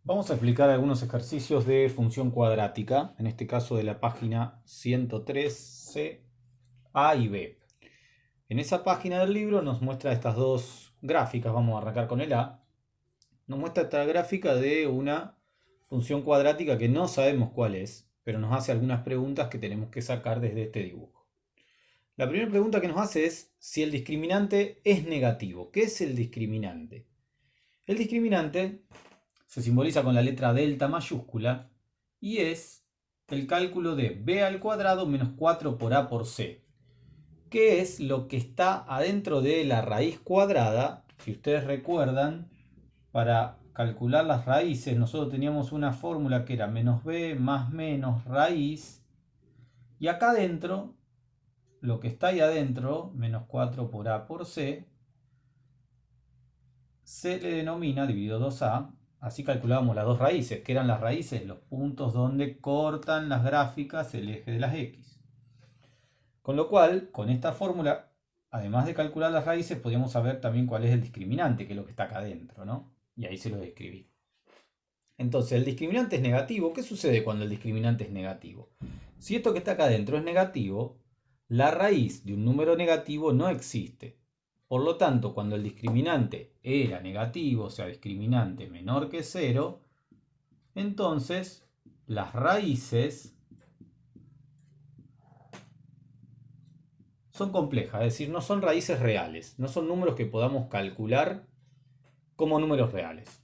Vamos a explicar algunos ejercicios de función cuadrática, en este caso de la página 113, A y B. En esa página del libro nos muestra estas dos gráficas, vamos a arrancar con el A. Nos muestra esta gráfica de una función cuadrática que no sabemos cuál es, pero nos hace algunas preguntas que tenemos que sacar desde este dibujo. La primera pregunta que nos hace es si el discriminante es negativo. ¿Qué es el discriminante? El discriminante se simboliza con la letra delta mayúscula y es el cálculo de b al cuadrado menos 4 por a por c, que es lo que está adentro de la raíz cuadrada. Si ustedes recuerdan, para calcular las raíces nosotros teníamos una fórmula que era menos b más menos raíz, y acá adentro, lo que está ahí adentro, menos 4 por a por c, se le denomina dividido 2a. Así calculábamos las dos raíces, que eran las raíces, los puntos donde cortan las gráficas el eje de las x. Con lo cual, con esta fórmula, además de calcular las raíces, podríamos saber también cuál es el discriminante, que es lo que está acá adentro, ¿no? Y ahí se lo describí. Entonces, el discriminante es negativo. ¿Qué sucede cuando el discriminante es negativo? Si esto que está acá adentro es negativo, la raíz de un número negativo no existe. Por lo tanto, cuando el discriminante era negativo, o sea, discriminante menor que 0, entonces las raíces son complejas, es decir, no son raíces reales, no son números que podamos calcular como números reales.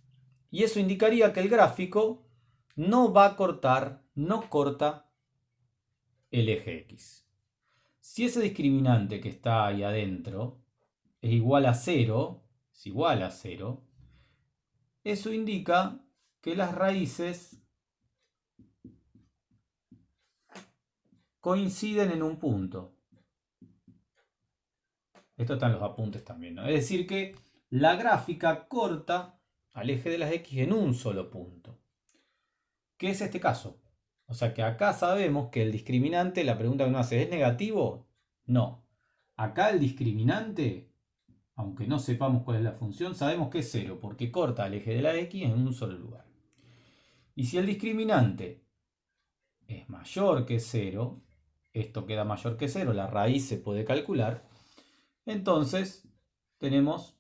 Y eso indicaría que el gráfico no va a cortar, no corta el eje X. Si ese discriminante que está ahí adentro es igual a 0, es igual a 0, eso indica que las raíces coinciden en un punto. Esto está en los apuntes también, ¿no? Es decir que la gráfica corta al eje de las X en un solo punto. ¿Qué es este caso? O sea que acá sabemos que el discriminante, la pregunta que nos hace, ¿es negativo? No. Acá el discriminante, aunque no sepamos cuál es la función, sabemos que es 0, porque corta al eje de la X en un solo lugar. Y si el discriminante es mayor que 0, esto queda mayor que 0, la raíz se puede calcular, entonces tenemos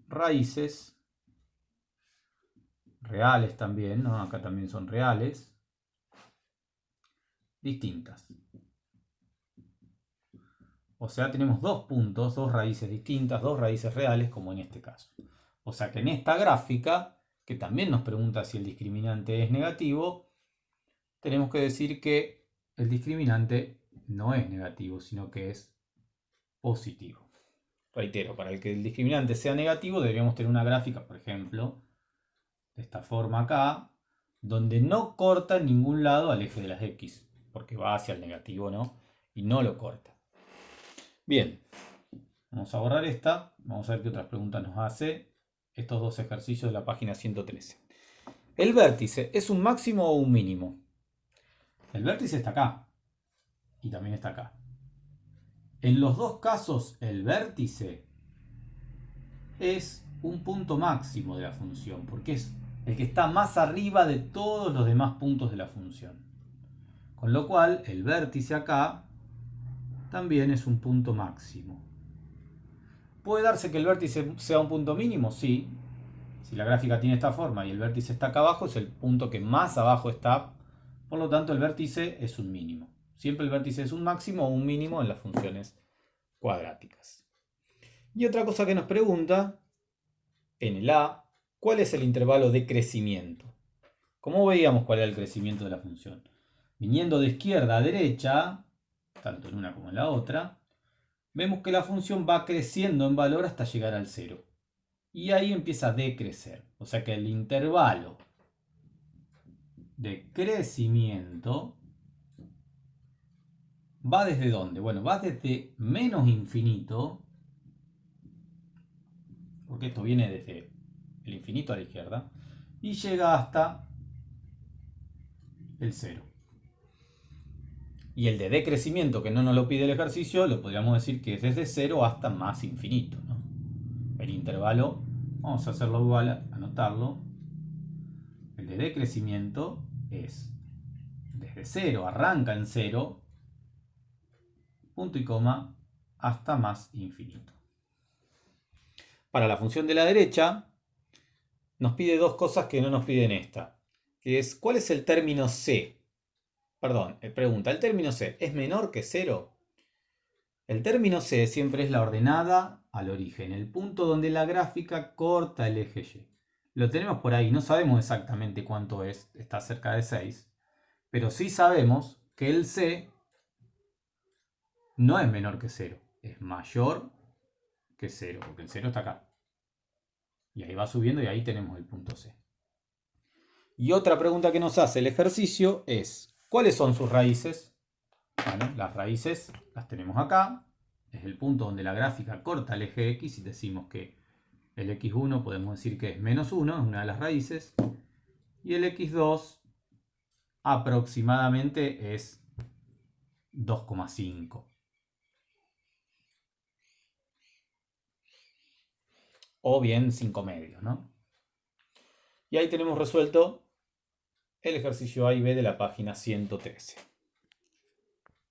raíces reales también, ¿no? Acá también son reales, distintas. O sea, tenemos dos puntos, dos raíces distintas, dos raíces reales, como en este caso. O sea que en esta gráfica, que también nos pregunta si el discriminante es negativo, tenemos que decir que el discriminante no es negativo, sino que es positivo. Reitero, para que el discriminante sea negativo deberíamos tener una gráfica, por ejemplo, de esta forma acá, donde no corta en ningún lado al eje de las X, porque va hacia el negativo, ¿no? Y no lo corta. Bien, vamos a borrar esta, vamos a ver qué otras preguntas nos hace estos dos ejercicios de la página 113. ¿El vértice es un máximo o un mínimo? El vértice está acá y también está acá. En los dos casos, el vértice es un punto máximo de la función, porque es el que está más arriba de todos los demás puntos de la función. Con lo cual, el vértice acá también es un punto máximo. ¿Puede darse que el vértice sea un punto mínimo? Sí. Si la gráfica tiene esta forma y el vértice está acá abajo, es el punto que más abajo está. Por lo tanto, el vértice es un mínimo. Siempre el vértice es un máximo o un mínimo en las funciones cuadráticas. Y otra cosa que nos pregunta, en el A, ¿cuál es el intervalo de crecimiento? ¿Cómo veíamos cuál era el crecimiento de la función? Viniendo de izquierda a derecha, tanto en una como en la otra, vemos que la función va creciendo en valor hasta llegar al 0. Y ahí empieza a decrecer. O sea que el intervalo de crecimiento va desde dónde? Bueno, va desde menos infinito, porque esto viene desde el infinito a la izquierda, y llega hasta el 0. Y el de decrecimiento, que no nos lo pide el ejercicio, lo podríamos decir que es desde 0 hasta más infinito, ¿no? El intervalo, vamos a hacerlo igual, anotarlo. El de decrecimiento es desde 0, arranca en 0, punto y coma, hasta más infinito. Para la función de la derecha, nos pide dos cosas que no nos piden esta, que es, ¿cuál es el término C? Perdón, pregunta, ¿el término C es menor que 0? El término C siempre es la ordenada al origen, el punto donde la gráfica corta el eje Y. Lo tenemos por ahí, no sabemos exactamente cuánto es, está cerca de 6, pero sí sabemos que el C no es menor que 0, es mayor que 0, porque el 0 está acá. Y ahí va subiendo y ahí tenemos el punto C. Y otra pregunta que nos hace el ejercicio es, ¿cuáles son sus raíces? Bueno, las raíces las tenemos acá. Es el punto donde la gráfica corta el eje X y decimos que el X1 podemos decir que es menos 1, es una de las raíces. Y el X2 aproximadamente es 2,5. O bien 5 medios, ¿no? Y ahí tenemos resuelto el ejercicio A y B de la página 113.